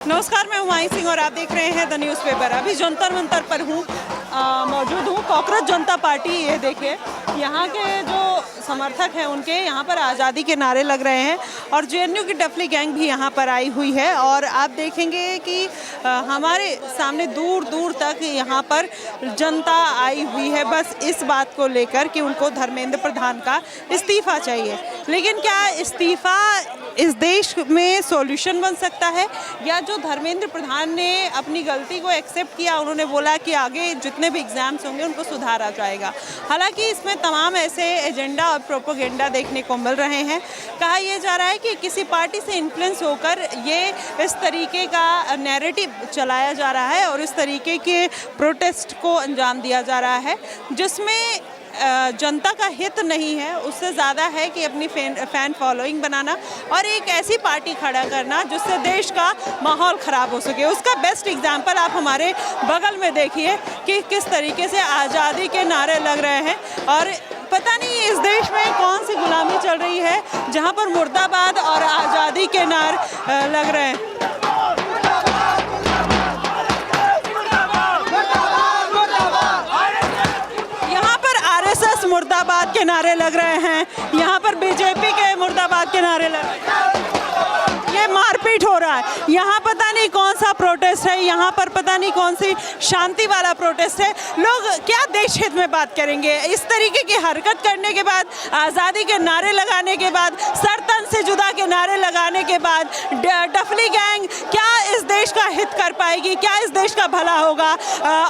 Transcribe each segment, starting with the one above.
नमस्कार, मैं हुमायूं सिंह और आप देख रहे हैं द न्यूज़पेपर। अभी जंतर मंतर पर हूँ, मौजूद हूँ। कॉकरोच जनता पार्टी, ये देखिए यहाँ के जो समर्थक हैं उनके यहाँ पर आज़ादी के नारे लग रहे हैं और जेएनयू की डफली गैंग भी यहाँ पर आई हुई है। और आप देखेंगे कि हमारे सामने दूर दूर तक यहाँ पर जनता आई हुई है बस इस बात को लेकर कि उनको धर्मेंद्र प्रधान का इस्तीफ़ा चाहिए। लेकिन क्या इस्तीफ़ा इस देश में सॉल्यूशन बन सकता है, या जो धर्मेंद्र प्रधान ने अपनी गलती को एक्सेप्ट किया, उन्होंने बोला कि आगे जितने भी एग्ज़ाम्स होंगे उनको सुधारा जाएगा। हालांकि इसमें तमाम ऐसे एजेंडा और प्रोपोगेंडा देखने को मिल रहे हैं। कहा यह जा रहा है कि किसी पार्टी से इन्फ्लुएंस होकर ये इस तरीके का नैरेटिव चलाया जा रहा है और इस तरीके के प्रोटेस्ट को अंजाम दिया जा रहा है जिसमें जनता का हित नहीं है। उससे ज़्यादा है कि अपनी फैन फॉलोइंग बनाना और एक ऐसी पार्टी खड़ा करना जिससे देश का माहौल ख़राब हो सके। उसका बेस्ट एग्जांपल आप हमारे बगल में देखिए कि किस तरीके से आज़ादी के नारे लग रहे हैं। और पता नहीं इस देश में कौन सी गुलामी चल रही है जहां पर मुर्दाबाद और आज़ादी के नारे लग रहे हैं। मुर्दाबाद के नारे लग रहे हैं, यहाँ पर बीजेपी के मुर्दाबाद के नारे लग रहे हैं। ये मारपीट हो रहा है, यहाँ पता नहीं कौन सा प्रोटेस्ट है, यहाँ पर पता नहीं कौन सी शांति वाला प्रोटेस्ट है। लोग क्या देश हित में बात करेंगे? इस तरीके की हरकत करने के बाद, आज़ादी के नारे लगाने के बाद, सर तन से जुदा के नारे लगाने के बाद डफली गैंग क्या इस देश का हित कर पाएगी? क्या इस देश का भला होगा?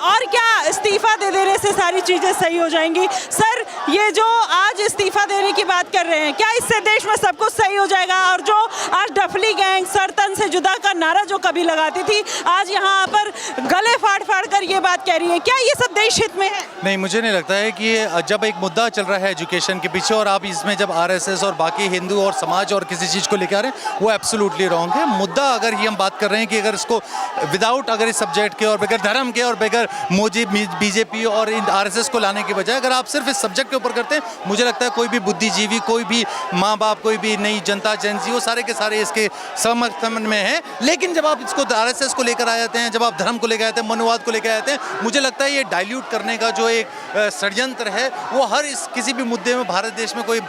और क्या इस्तीफ़ा दे देने से सारी चीज़ें सही हो जाएंगी? सर, ये जो आज इस्तीफ़ा देने की बात कर रहे हैं, क्या इससे देश में सब कुछ सही हो जाएगा? और जो आज डफली गैंग सर तन से जुदा का नारा जो कभी लगाती थी, आज यहाँ पर गले फाड़ फाड़ कर ये बात कह रही है। क्या ये सब देश हित में है? नहीं, मुझे नहीं लगता है कि जब एक मुद्दा चल रहा है एजुकेशन के पीछे और आप इसमें जब आरएसएस और बाकी हिंदू और समाज और किसी चीज़ को लेकर आ रहे हैं, वो एब्सोल्युटली रॉन्ग है। मुद्दा अगर ये हम बात कर रहे हैं कि अगर इसको विदाउट अगर इस सब्जेक्ट के और बगैर धर्म के और बगैर मोदी बीजेपी और आरएसएस को लाने की बजाय अगर आप सिर्फ इस सब्जेक्ट के ऊपर करते हैं, मुझे लगता है कोई भी बुद्धिजीवी, कोई भी माँ बाप, कोई भी नई जनता जेनजी, वो सारे के सारे इसके समर्थन में है। लेकिन जब आप इसको आरएसएस को लेकर आ जाते हैं, जब आप धर्म को लेकर आते हैं, मनुवाद को लेकर आते हैं, मुझे लगता है ये डाइल्यूट करने का जो एक षड्यंत्र है वो हर इस किसी भी मुद्दे में भारत देश में कोई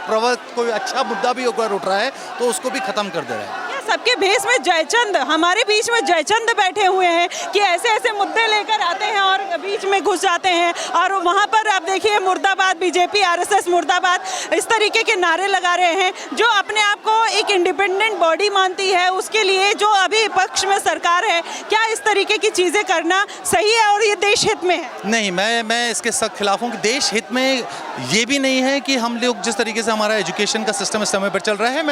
अच्छा मुद्दा भी अगर उठ रहा है तो उसको भी खत्म कर दे रहा है। सबके भेष में जयचंद, हमारे बीच में जयचंद बैठे हुए हैं कि ऐसे ऐसे मुद्दे लेकर आते हैं और बीच में घुस जाते हैं। और वहाँ पर आप देखिए मुर्दाबाद, बीजेपी, आरएसएस मुर्दाबाद, इस तरीके के नारे लगा रहे हैं। जो अपने आप को एक इंडिपेंडेंट बॉडी मानती है, उसके लिए जो अभी पक्ष में सरकार है, क्या इस तरीके की चीज़ें करना सही है और ये देश हित में है? नहीं, मैं इसके सख्त खिलाफ हूँ कि देश हित में ये भी नहीं है कि हम लोग जिस तरीके से हमारा एजुकेशन का सिस्टम इस समय पर चल रहा है,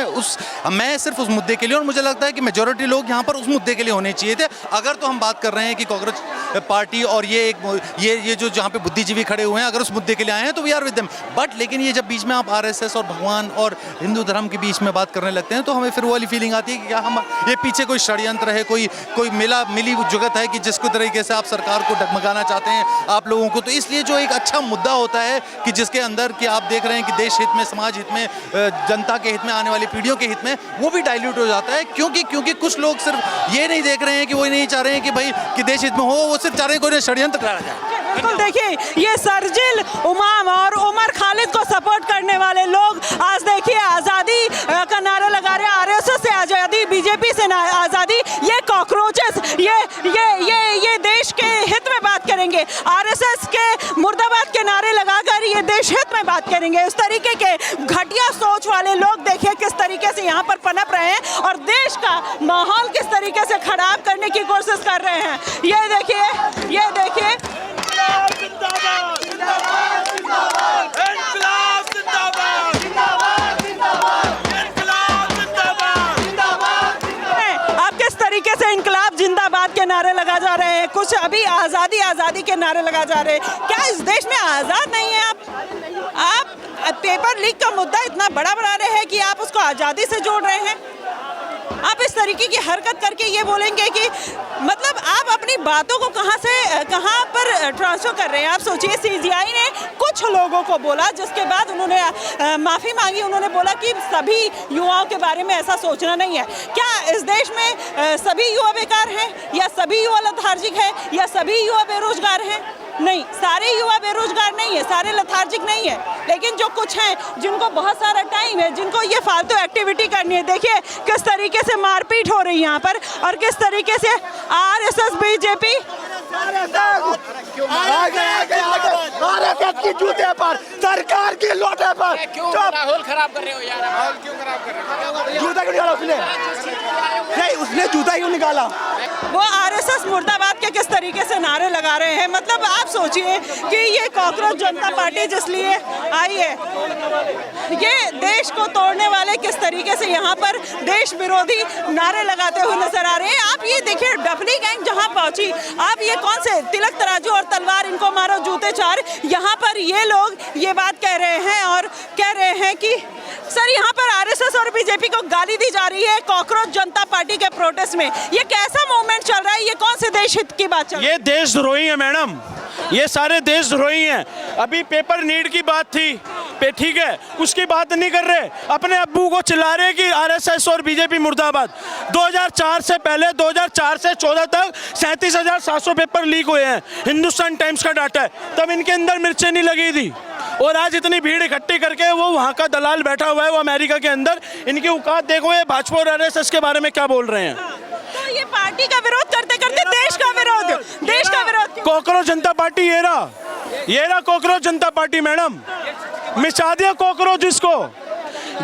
मैं सिर्फ उस मुद्दे के लिए, और मुझे लगता है कि मेजॉरिटी लोग यहाँ पर उस मुद्दे के लिए होने चाहिए थे। अगर तो हम बात कर रहे हैं कि कांग्रेस पार्टी और ये जो जहाँ पे बुद्धिजीवी खड़े हुए हैं, अगर उस मुद्दे के लिए आए हैं तो we are with them. But लेकिन ये जब बीच में आप आरएसएस और भगवान और हिंदू धर्म के बीच में बात करने लगते हैं तो हमें फिर वो वाली फीलिंग आती है कि क्या हम ये पीछे कोई षड्यंत्र है, कोई मिली जुगत है कि जिसको तरीके से आप सरकार को डगमगाना चाहते हैं आप लोगों को। तो इसलिए जो एक अच्छा मुद्दा होता है कि जिसके अंदर कि आप देख रहे हैं कि देश हित में, समाज हित में, जनता के हित में, आने वाली पीढ़ियों के हित में, वो भी डाइल्यूट हो जाता है। क्योंकि कुछ लोग सिर्फ ये नहीं देख रहे हैं कि वो नहीं चाह रहे हैं कि भाई कि देश हित में हो, वो सिर्फ चाह रहे हैं कोई षड्यंत्र कराया जाए। बिल्कुल, देखिए ये सरजिल उमाम और उमर खालिद को सपोर्ट करने वाले लोग आज देखिए आज़ादी का नारा लगा रहे हैं। आरएसएस से आज़ादी, बीजेपी से आज़ादी, ये कॉकरोचेस ये देश के हित में बात करेंगे। आरएसएस के मुर्दाबाद के नारे लगाकर ये देश हित में बात करेंगे। उस तरीके के घटिया सोच वाले लोग देखिए किस तरीके से यहाँ पर पनप रहे हैं और देश का माहौल किस तरीके से खराब करने की कोशिश कर रहे हैं। ये देखिए आप किस तरीके से इनकलाब जिंदाबाद के नारे लगा जा रहे हैं। कुछ अभी आज़ादी के नारे लगा जा रहे हैं। क्या इस देश में आज़ाद नहीं है? आप पेपर लीक का मुद्दा इतना बड़ा बना रहे हैं कि आप उसको आज़ादी से जोड़ रहे हैं। आप इस तरीके की हरकत करके ये बोलेंगे कि मतलब आप अपनी बातों को कहाँ पर ट्रांसफर कर रहे हैं। आप सोचिए, सीजीआई ने कुछ लोगों को बोला, जिसके बाद उन्होंने माफ़ी मांगी। उन्होंने बोला कि सभी युवाओं के बारे में ऐसा सोचना नहीं है। क्या इस देश में सभी युवा बेकार हैं, या सभी युवा लथार्जिक है, या सभी युवा बेरोजगार हैं? नहीं, सारे युवा बेरोजगार नहीं है, सारे लथार्जिक नहीं है, लेकिन जो कुछ हैं जिनको बहुत सारा टाइम है, जिनको ये फालतू एक्टिविटी करनी है। देखिए किस तरीके से मारपीट हो रही है यहाँ पर, और किस तरीके से आरएसएस बीजेपी आरएसएस की जूते पर, सरकार की लोटे पर। माहौल खराब कर रहे हो यार, माहौल क्यों खराब कर रहे हो? जूता क्यों निकाला उसने? नहीं, उसने जूता क्यों निकाला? वो आरएसएस मुर्दाबाद के किस तरीके से नारे लगा रहे हैं। मतलब आप सोचिए कि ये कॉकरोच जनता पार्टी जिस लिए आई है, ये देश को तोड़ने वाले किस तरीके से यहाँ पर देश विरोधी नारे लगाते हुए नजर आ रहे हैं। आप ये देखिए, डबली गैंग जहाँ पहुंची, आप ये कौन से तिलक तराजू और तलवार, इनको मारो जूते चार, यहाँ पर ये लोग ये बात कह रहे हैं और कह रहे हैं कि सर यहाँ पर आरएसएस और बीजेपी को गाली दी जा रही है कॉकरोच जनता पार्टी के प्रोटेस्ट में। ये कैसा मूवमेंट चल रहा है? ये कौन से देश हित की बात चल रही है? ये देशद्रोही है मैडम, ये सारे देशद्रोही हैं। अभी पेपर नीड की बात थी, ठीक है, उसकी बात नहीं कर रहे, अपने अब्बू को चिल्ला रहे कि आरएसएस और बीजेपी मुर्दाबाद। 2004 से पहले 2004 से 14 तक 37,700 पेपर लीक हुए हैं, हिंदुस्तान टाइम्स का डाटा है। तब इनके अंदर मिर्चें नहीं लगी थी, और आज इतनी भीड़ इकट्ठी करके वो वहाँ का दलाल बैठा हुआ है, वो अमेरिका के अंदर। इनकी औकात देखो, ये भाजपा और आरएसएस के बारे में क्या बोल रहे हैं। तो ये पार्टी का विरोध करते करते देश का विरोध कॉकरोच जनता पार्टी ये रहा कॉकरोच जनता पार्टी मैडम। मिटा दिया कॉकरोच इसको।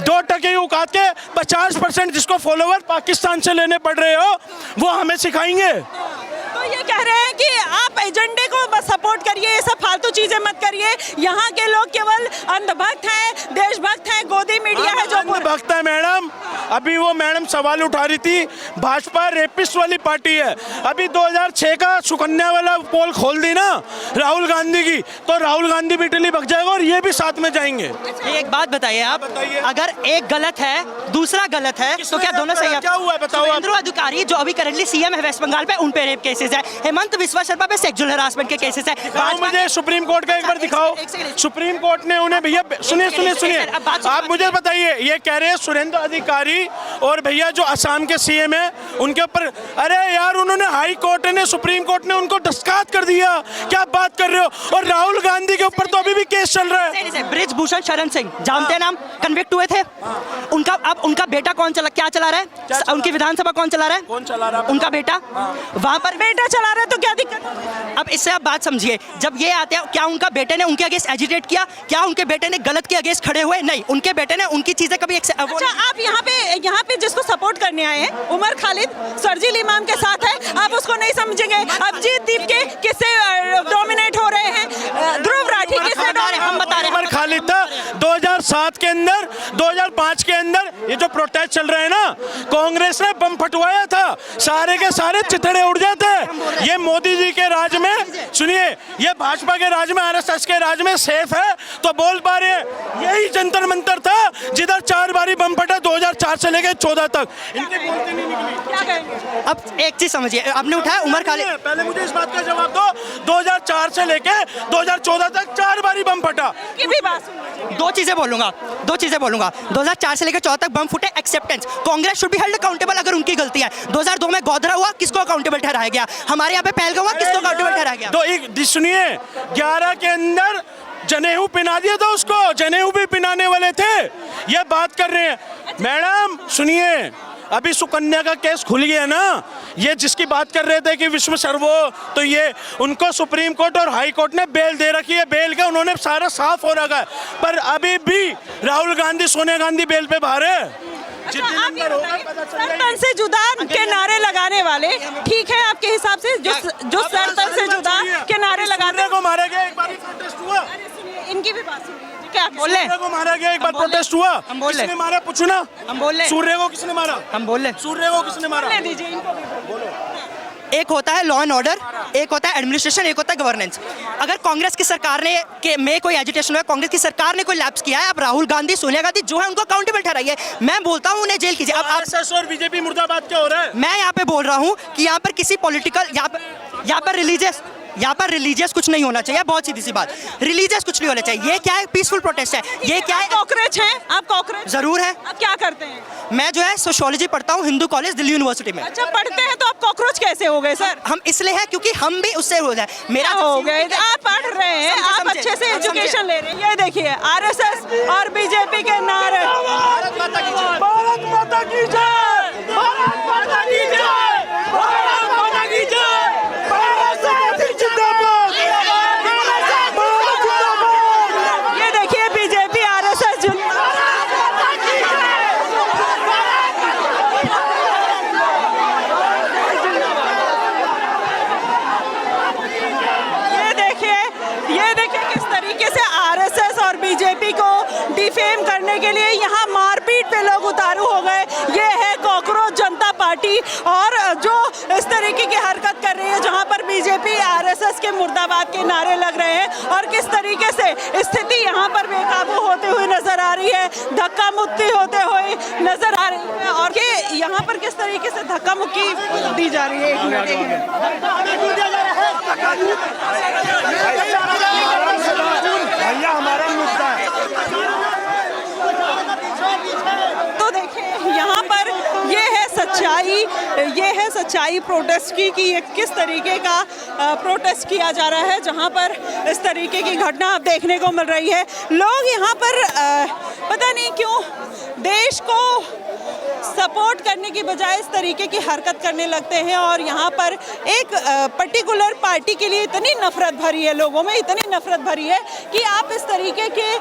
2% औकात के 50% जिसको फॉलोवर पाकिस्तान से लेने पड़ रहे हो, वो हमें सिखाएंगे। तो ये कह रहे हैं कि आप एजेंडे को बस सपोर्ट करिए, ये सब फालतू चीजें मत करिए। यहाँ के लोग केवल अंधभक्त हैं, देशभक्त हैं, गोदी मीडिया है जो भक्त है मैडम। अभी वो मैडम सवाल उठा रही थी, भाजपा रेपिस्ट वाली पार्टी है। अभी 2006 का सुकन्या वाला पोल खोल दी ना राहुल गांधी की, तो राहुल गांधी भी इटली भग जाएगा और ये भी साथ में जाएंगे। एक बात बताइए आप, अगर एक गलत है दूसरा गलत है तो क्या दोनों सही है? क्या हुआ है बताओ आप। सुवेंदु अधिकारी जो अभी करंटली सीएम है वेस्ट बंगाल पे, उन पे रेप केसेस है। हेमंत बिस्वा शर्मा पे सेक्सुअल हरासमेंट के केसेस है। मुझे सुप्रीम कोर्ट का एक बार दिखाओ। सुप्रीम कोर्ट ने उन्हें, भैया सुनिए आप मुझे बताइए, ये कह रहे हैं सुरेंद्र अधिकारी और भैया जो असम के सीएम है उनके ऊपर, अरे यार उन्होंने हाई कोर्ट ने, सुप्रीम कोर्ट ने उनको दस्तखत कर दिया, क्या बात कर रहे हो। और राहुल गांधी के ऊपर तो अभी भी केस चल रहा है। ब्रिजभूषण शरण सिंह जानते हैं नाम, कन्विक्ट हुए थे। उनका अब उनका बेटा क्या चला रहा है? उनकी विधानसभा कौन चला रहा है? कौन चला रहा है? उनका बेटा। वहां पर बेटा चला रहा है तो क्या दिक्कत? अब इससे आप बात समझिए, जब ये आते हैं, क्या उनका बेटे ने उनके अगेंस्ट एजिटेट किया? क्या उनके बेटे ने गलत के अगेंस्ट खड़े हुए? नहीं, उनके बेटे ने उनकी चीजें कभी अच्छा, आप यहाँ पे जिसको सपोर्ट करने आए हैं, उमर खालिद सरजील इमाम के साथ है, आप उसको नहीं समझेंगे। अभिजीत दीप के किससे डोमिनेट हो रहे हैं, ध्रुव राठी किससे हम बता रहे हैं। उमर खालिद था 2007 के अंदर, 2005 के अंदर ये जो प्रोटेस्ट चल रहे हैं ना, कांग्रेस ने बम फटवाया था, सारे के सारे चिथड़े उड़ जाते। ये मोदी जी के राज में, सुनिए, ये भाजपा के राज में, आरएसएस के राज में सेफ है तो बोल पा रहे हैं। यही जंतर मंतर था जिधर 4 बारी बम फटा 2004 से लेकर 14 तक। इनके बोलते नहीं निकली। अब एक चीज समझिए, आपने उठाया उमर खालिद, पहले मुझे इस बात का जवाब दो। 2004 से लेकर 2014 तक 4 बारी बम फटा। की भी बात सुनिए। दो चीजें बोलूंगा 2004 से लेकर 14 तक बम फूटे, acceptance. Congress should be held accountable अगर उनकी गलती है। 2002 में गोधरा हुआ, किसको अकाउंटेबल ठहराया गया? हमारे यहाँ पे पहलगाम हुआ, किसको अकाउंटेबल ठहराया गया? तो एक सुनिए, 11 के अंदर जनेऊ पिना दिया था उसको, जनेऊ भी पिनाने वाले थे, ये बात कर रहे हैं। मैडम सुनिए, अभी सुकन्या का केस खुल गया ना, ये जिसकी बात कर रहे थे कि विश्व सर्वो, तो ये उनको सुप्रीम कोर्ट और हाई कोर्ट ने बेल दे रखी है, बेल के उन्होंने सारा साफ हो रखा है। पर अभी भी राहुल गांधी, सोनिया गांधी बेल पे बाहर है। सर तन से जुदा के नारे लगाने वाले, ठीक है आपके हिसाब से, जो सर तन से जुदा के नारे लगाने को मारा गया, एक बार प्रोटेस्ट हुआ। इनकी भी बात सुनिए, क्या बोले को मारा गया, एक बार प्रोटेस्ट हुआ। हम बोल किसने मारा पूछो ना। हम बोल रहे, सूर्य को किसने मारा? हम बोल रहे, सूर्य को किसने मारा? दीजिए इनको भी बोलो। एक होता है लॉ एंड ऑर्डर, एक होता है एडमिनिस्ट्रेशन, एक होता है गवर्नेंस। अगर कांग्रेस की सरकार में कोई एजिटेशन हुआ, कांग्रेस की सरकार ने कोई लैप्स किया है, आप राहुल गांधी, सोनिया गांधी जो है उनको अकाउंटेबल ठहराइए। मैं बोलता हूँ उन्हें जेल कीजिए। अब आरएसएस और बीजेपी मुर्दाबाद क्या हो रहा है? मैं यहाँ पे बोल रहा हूँ कि यहाँ पर किसी पॉलिटिकल यहाँ पर रिलीजियस कुछ नहीं होना चाहिए। बहुत सीधी सी बात, रिलीजियस कुछ नहीं होना चाहिए। ये क्या है? पीसफुल प्रोटेस्ट है। ये क्या है? कॉकरोच हैं आप? कॉकरोच जरूर है। आप क्या करते हैं? मैं जो है सोशियोलॉजी पढ़ता हूँ हिंदू कॉलेज दिल्ली यूनिवर्सिटी में। अच्छा, पढ़ते हैं तो आप कॉकरोच कैसे हो गए सर? हम इसलिए हैं क्योंकि हम भी उससे हो जाए। मेरा क्या हो गए? आप पढ़ रहे हैं, आप अच्छे से एजुकेशन ले रहे हैं। ये देखिए आरएसएस और बीजेपी के नारे। भारत माता की जय, भारत माता की जय, भारत माता की जय, भारत माता की जय, भारत जिंदाबाद, ये देखिए बीजेपी आरएसएस ये देखिए किस तरीके से आरएसएस और बीजेपी को डिफेम करने के लिए यहाँ मारपीट पे लोग उतारू हो गए। ये है कॉकरोच जनता पार्टी, और जो इस तरीके की हरकत कर रही है जहाँ पर बीजेपी आरएसएस के मुर्दाबाद के नारे लग रहे हैं, और किस तरीके से स्थिति यहाँ पर बेकाबू होते हुए नजर आ रही है, धक्का मुक्की होते हुए नजर आ रही है, और कि यहाँ पर किस तरीके से धक्का मुक्की दी जा रही है। एक मिनट भैया हमारा मुद्दा है। तो देखिए यहाँ पर ये है सच्चाई प्रोटेस्ट की, कि ये किस तरीके का प्रोटेस्ट किया जा रहा है, जहाँ पर इस तरीके की घटना अब देखने को मिल रही है। लोग यहाँ पर पता नहीं क्यों देश को सपोर्ट करने की बजाय इस तरीके की हरकत करने लगते हैं, और यहाँ पर एक पर्टिकुलर पार्टी के लिए इतनी नफरत भरी है, लोगों में इतनी नफरत भरी है कि आप इस तरीके के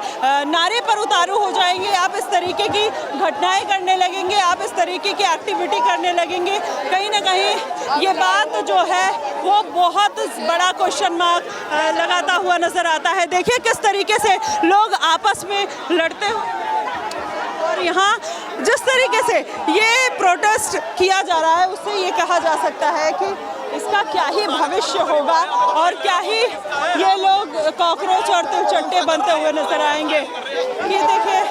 नारे पर उतारू हो जाएंगे, आप इस तरीके की घटनाएं करने लगेंगे, आप इस तरीके की एक्टिविटी करने लगेंगे। कहीं ना कहीं ये बात जो है वो बहुत बड़ा क्वेश्चन मार्क लगाता हुआ नजर आता है। देखिए किस तरीके से लोग आपस में लड़ते हुए, और यहाँ जिस तरीके से ये प्रोटेस्ट किया जा रहा है उससे ये कहा जा सकता है कि इसका क्या ही भविष्य होगा, और क्या ही ये लोग कॉकरोच और तिलचट्टे बनते हुए नजर आएंगे। ये देखिए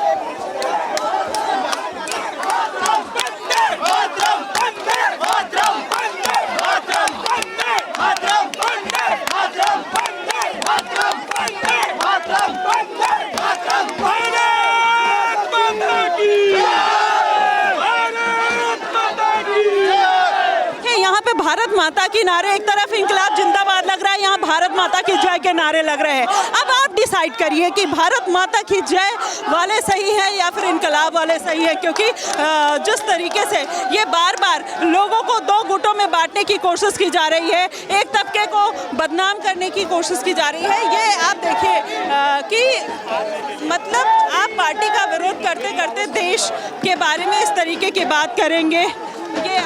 यहाँ पे भारत माता की नारे, एक तरफ इंकलाब जिंदाबाद लग रहा है, यहाँ भारत माता की जय के नारे लग रहे हैं। अब आप डिसाइड करिए कि भारत माता की जय वाले सही है या फिर इंकलाब वाले सही है, क्योंकि जिस तरीके से ये बार बार लोगों को दो गुटों में बांटने की कोशिश की जा रही है, एक तबके को बदनाम करने की कोशिश की जा रही है। ये आप देखिए कि मतलब आप पार्टी का विरोध करते करते देश के बारे में इस तरीके की बात करेंगे। ये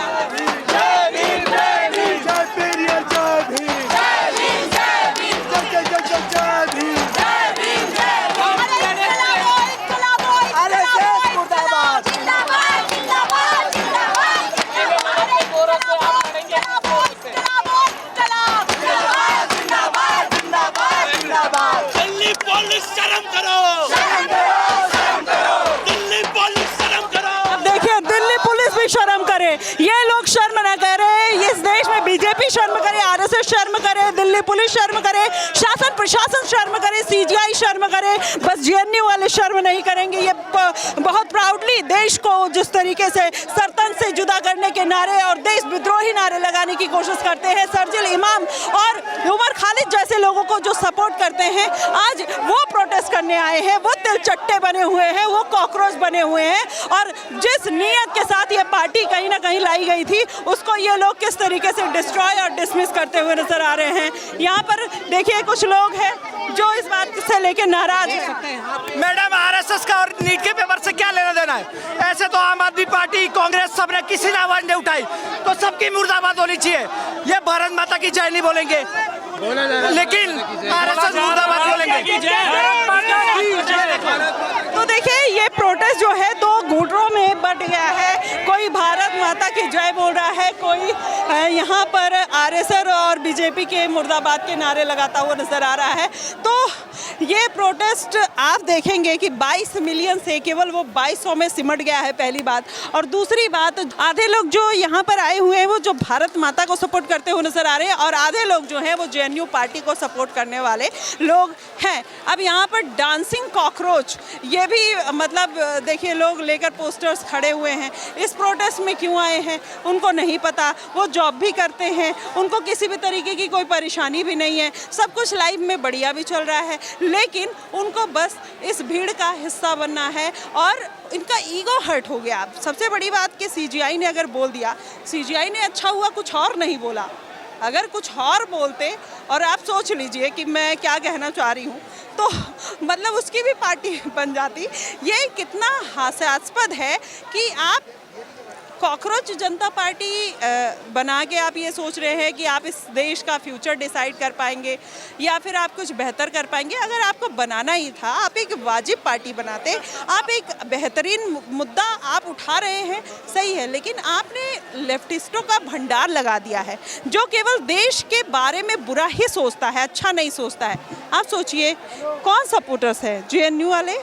शर्म करे, ये लोग शर्म ना करे, इस देश में बीजेपी शर्म करे, आरएसएस शर्म करे, दिल्ली पुलिस शर्म करे, शासन प्रशासन शर्म करे, सीजीआई शर्म करे, बस जेएनयू वाले शर्म नहीं करेंगे। ये बहुत प्राउडली देश को जिस तरीके से सरतन से जुदा करने के नारे और देश विद्रोही नारे लगाने की कोशिश करते हैं, शर्जिल इमाम और उमर खालिद जैसे लोगों को जो सपोर्ट करते हैं, आज वो प्रोटेस्ट करने आए हैं, वो तिलचट्टे बने हुए हैं, वो कॉकरोच बने हुए हैं, और जिस नीयत के साथ ये पार्टी कहीं ना कहीं लाई गई थी उसको ये लोग किस तरीके से डिस्ट्रॉय और डिसमिस करते हुए नजर आ रहे हैं। यहाँ पर देखिए कुछ लोग हैं जो इस बात से लेके नाराज हैं। मैडम आरएसएस का और नीट के पेपर से क्या लेना देना है? ऐसे तो आम आदमी पार्टी, कांग्रेस, सबने किसी ने आवाज नहीं उठाई, तो सबकी मुर्दाबाद होनी चाहिए। ये भारत माता की जय नहीं बोलेंगे, लेकिन आरएसएस मुर्दाबाद बोलेंगे। तो देखिए ये प्रोटेस्ट जो है दो गुटों में बट गया है, कोई भारत माता की जय बोल रहा है, कोई यहाँ पर आरएसएस और बीजेपी के मुर्दाबाद के नारे लगाता हुआ नजर आ रहा है। तो ये प्रोटेस्ट आप देखेंगे कि 22 मिलियन से केवल वो 2200 में सिमट गया है, पहली बात। और दूसरी बात, आधे लोग जो यहाँ पर आए हुए हैं वो जो भारत माता को सपोर्ट करते हुए नजर आ रहे हैं और आधे लोग जो हैं वो जेएनयू पार्टी को सपोर्ट करने वाले लोग हैं। अब यहाँ पर डांसिंग कॉकरोच ये भी मतलब देखिए लोग लेकर पोस्टर्स खड़े हुए हैं। इस प्रोटेस्ट में क्यों आए हैं उनको नहीं पता, वो जॉब भी करते हैं, उनको किसी भी तरीके की कोई परेशानी भी नहीं है, सब कुछ लाइफ में बढ़िया भी चल रहा है, लेकिन उनको बस इस भीड़ का हिस्सा बनना है और इनका ईगो हर्ट हो गया। सबसे बड़ी बात कि सीजीआई ने अगर बोल दिया, सीजीआई ने अच्छा हुआ कुछ और नहीं बोला, अगर कुछ और बोलते और आप सोच लीजिए कि मैं क्या कहना चाह रही हूँ तो मतलब उसकी भी पार्टी बन जाती। ये कितना हास्यास्पद है कि आप कॉकरोच जनता पार्टी बना के आप ये सोच रहे हैं कि आप इस देश का फ्यूचर डिसाइड कर पाएंगे या फिर आप कुछ बेहतर कर पाएंगे। अगर आपको बनाना ही था आप एक वाजिब पार्टी बनाते, आप एक बेहतरीन मुद्दा आप उठा रहे हैं, सही है, लेकिन आपने लेफ्टिस्टों का भंडार लगा दिया है जो केवल देश के बारे में बुरा ही सोचता है, अच्छा नहीं सोचता है। आप सोचिए कौन सपोर्टर्स हैं जेएनयू वाले,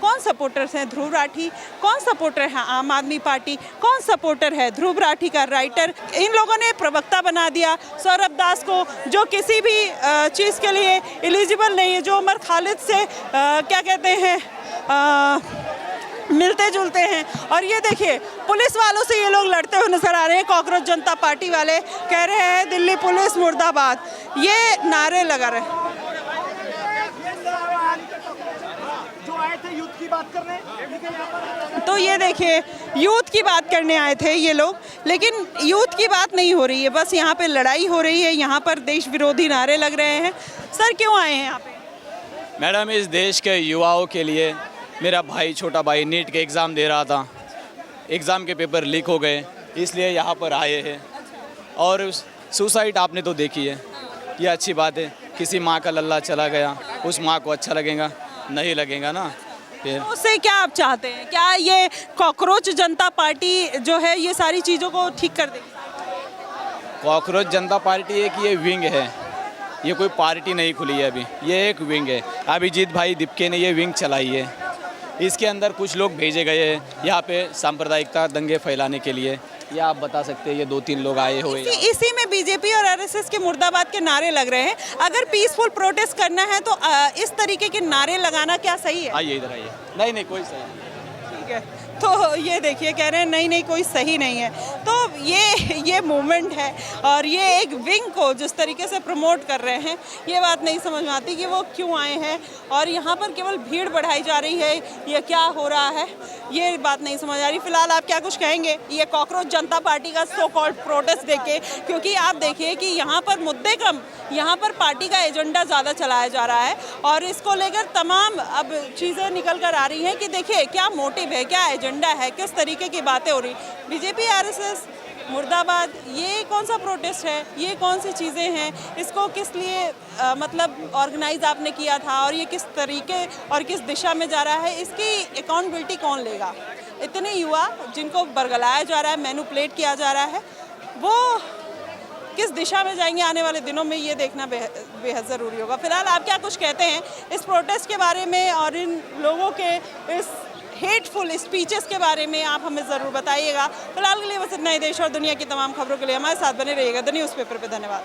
कौन सपोर्टर्स हैं ध्रुव राठी, कौन सपोर्टर है आम आदमी पार्टी, कौन सपोर्टर है ध्रुव राठी का राइटर। इन लोगों ने प्रवक्ता बना दिया सौरभ दास को जो किसी भी चीज़ के लिए एलिजिबल नहीं है, जो उमर खालिद से क्या कहते हैं मिलते जुलते हैं। और ये देखिए पुलिस वालों से ये लोग लड़ते हुए नजर आ रहे हैं। कॉकरोच जनता पार्टी वाले कह रहे हैं दिल्ली पुलिस मुर्दाबाद, ये नारे लगा रहे हैं। तो ये देखिए यूथ की बात करने आए थे ये लोग, लेकिन यूथ की बात नहीं हो रही है, बस यहाँ पे लड़ाई हो रही है, यहाँ पर देश विरोधी नारे लग रहे हैं। सर क्यों आए हैं यहाँ पे? मैडम इस देश के युवाओं के लिए, मेरा भाई छोटा भाई नीट के एग्ज़ाम दे रहा था, एग्ज़ाम के पेपर लीक हो गए इसलिए यहाँ पर आए हैं। और सुसाइड आपने तो देखी है, ये अच्छी बात है, किसी माँ का लल्ला चला गया उस माँ को अच्छा लगेगा? नहीं लगेगा ना। फिर उससे क्या आप चाहते हैं, क्या ये कॉकरोच जनता पार्टी जो है ये सारी चीज़ों को ठीक कर देगी? कॉकरोच जनता पार्टी एक ये विंग है, ये कोई पार्टी नहीं खुली है अभी, ये एक विंग है। अभिजीत भाई दिपके ने ये विंग चलाई है, इसके अंदर कुछ लोग भेजे गए हैं यहाँ पे सांप्रदायिकता दंगे फैलाने के लिए। या आप बता सकते हैं ये 2-3 लोग आए हुए हैं। इसी में बीजेपी और आरएसएस के मुर्दाबाद के नारे लग रहे हैं। अगर पीसफुल प्रोटेस्ट करना है तो इस तरीके के नारे लगाना क्या सही है? आइए इधर आइए। नहीं नहीं कोई सही नहीं। ठीक है, तो ये देखिए कह रहे हैं नहीं नहीं कोई सही नहीं है। तो ये मूवमेंट है और ये एक विंग को जिस तरीके से प्रमोट कर रहे हैं, ये बात नहीं समझ में आती कि वो क्यों आए हैं और यहाँ पर केवल भीड़ बढ़ाई जा रही है, ये क्या हो रहा है, ये बात नहीं समझ आ रही। फिलहाल आप क्या कुछ कहेंगे ये कॉकरोच जनता पार्टी का सो कॉल्ड प्रोटेस्ट देखे? क्योंकि आप देखिए कि यहाँ पर मुद्दे कम, यहाँ पर पार्टी का एजेंडा ज़्यादा चलाया जा रहा है और इसको लेकर तमाम अब चीज़ें निकल कर आ रही हैं कि देखिए क्या मोटिव है, क्या एजेंडा है, किस तरीके की बातें हो रही। बीजेपी आरएसएस मुर्दाबाद, ये कौन सा प्रोटेस्ट है, ये कौन सी चीज़ें हैं, इसको किस लिए मतलब ऑर्गेनाइज आपने किया था और ये किस तरीके और किस दिशा में जा रहा है, इसकी अकाउंटेबिलिटी कौन लेगा? इतने युवा जिनको बरगलाया जा रहा है, मैनिपुलेट किया जा रहा है, वो किस दिशा में जाएंगे आने वाले दिनों में, ये देखना बेहद ज़रूरी होगा। फिलहाल आप क्या कुछ कहते हैं इस प्रोटेस्ट के बारे में और इन लोगों के इस हेटफुल स्पीचेस के बारे में? आप हमें ज़रूर बताइएगा। फिलहाल के लिए बस इतना ही। देश और दुनिया की तमाम खबरों के लिए हमारे साथ बने रहिएगा द न्यूज़पेपर पे। धन्यवाद।